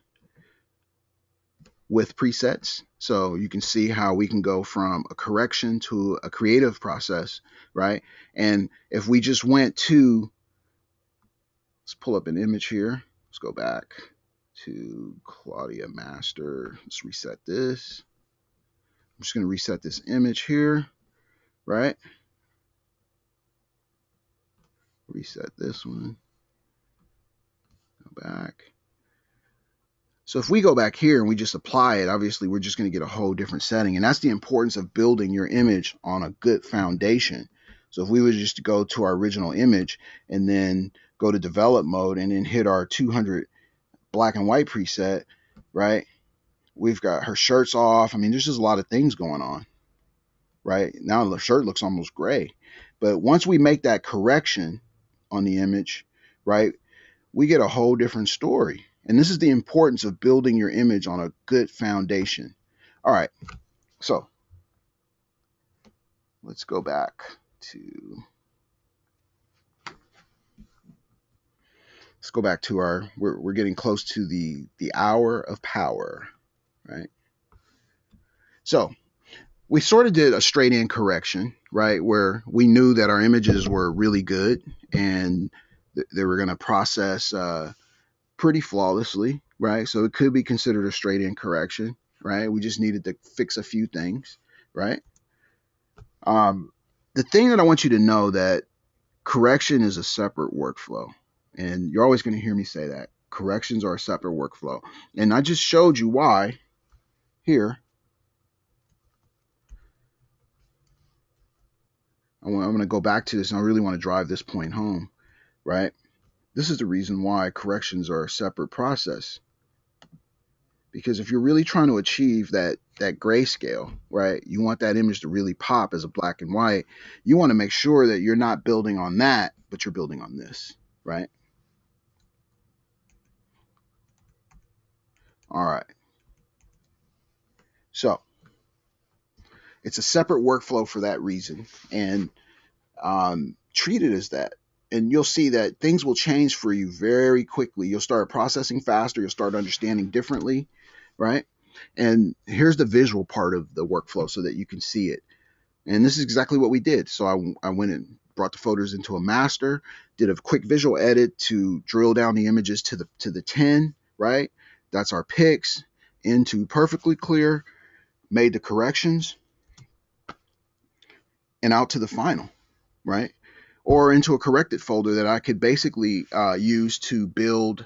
with presets. So you can see how we can go from a correction to a creative process, right? And if we just went to, let's pull up an image here. Let's go back to Claudia Master. Let's reset this. I'm just going to reset this image here, right? Reset this one. Go back. So if we go back here and we just apply it, obviously we're just going to get a whole different setting. And that's the importance of building your image on a good foundation. So if we were just to go to our original image and then go to develop mode and then hit our 200 black and white preset, right? We've got her shirts off. I mean, there's just a lot of things going on, right? Now the shirt looks almost gray. But once we make that correction on the image, right, we get a whole different story. And this is the importance of building your image on a good foundation. All right, so let's go back to, our, we're getting close to the hour of power, right? So we sort of did a straight in correction, right? Where we knew that our images were really good and they were going to process pretty flawlessly, right? So it could be considered a straight in correction, right? We just needed to fix a few things, right? The thing that I want you to know that correction is a separate workflow. And you're always going to hear me say that. Corrections are a separate workflow. And I just showed you why here. I'm going to go back to this, and I really want to drive this point home, right? This is the reason why corrections are a separate process. Because if you're really trying to achieve that grayscale, right, you want that image to really pop as a black and white, you want to make sure that you're not building on that, but you're building on this, right? All right. So it's a separate workflow for that reason, and treat it as that. And you'll see that things will change for you very quickly. You'll start processing faster. You'll start understanding differently, right? And here's the visual part of the workflow so that you can see it. And this is exactly what we did. So I went and brought the photos into a master, did a quick visual edit to drill down the images to the 10, right? That's our pics, into perfectly clear, made the corrections, and out to the final, right? Or into a corrected folder that I could basically use to build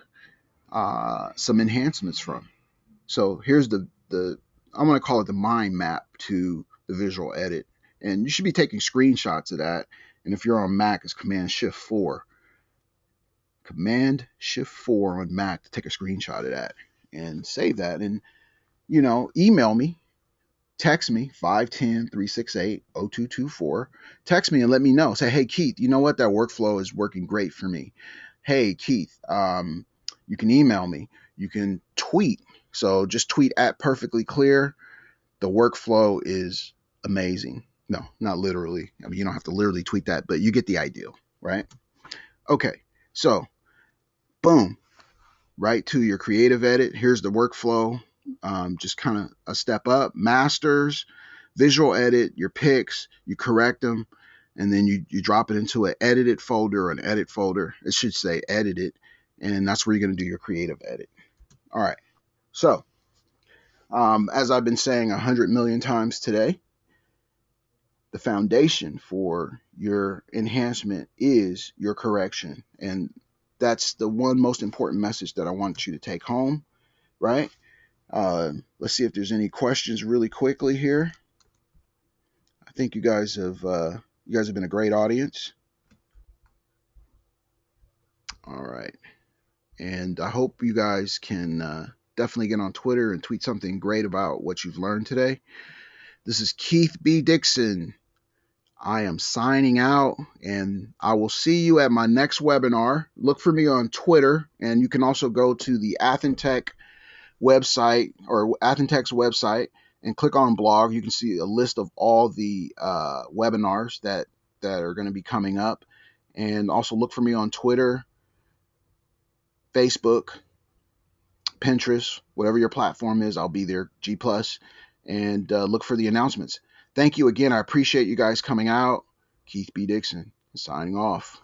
some enhancements from. So here's the I'm going to call it the mind map to the visual edit. And you should be taking screenshots of that. And if you're on Mac, it's Command-Shift-4. Command-Shift-4 on Mac to take a screenshot of that and save that. And, you know, email me, text me, 510-368-0224. Text me and let me know. Say, hey, Keith, you know what? That workflow is working great for me. Hey, Keith, you can email me. You can tweet. So just tweet at perfectly clear. The workflow is amazing. No, not literally. I mean, you don't have to literally tweet that, but you get the idea, right? Okay, so boom, right to your creative edit. Here's the workflow. Just kind of a step up. Masters, visual edit, your pics, you correct them, and then you drop it into an edited folder or an edit folder. It should say edited, and that's where you're going to do your creative edit. All right, so as I've been saying 100 million times today, the foundation for your enhancement is your correction. And that's the one most important message that I want you to take home, right? Let's see if there's any questions really quickly here. I think you guys have been a great audience. All right. And I hope you guys can definitely get on Twitter and tweet something great about what you've learned today. This is Keith B. Dixon. I am signing out, and I will see you at my next webinar. Look for me on Twitter, and you can also go to the Athentech website or Athentech's website and click on blog. You can see a list of all the webinars that that are going to be coming up. And also look for me on Twitter, Facebook, Pinterest, whatever your platform is. I'll be there, G+, and look for the announcements. Thank you again. I appreciate you guys coming out. Keith B. Dixon signing off.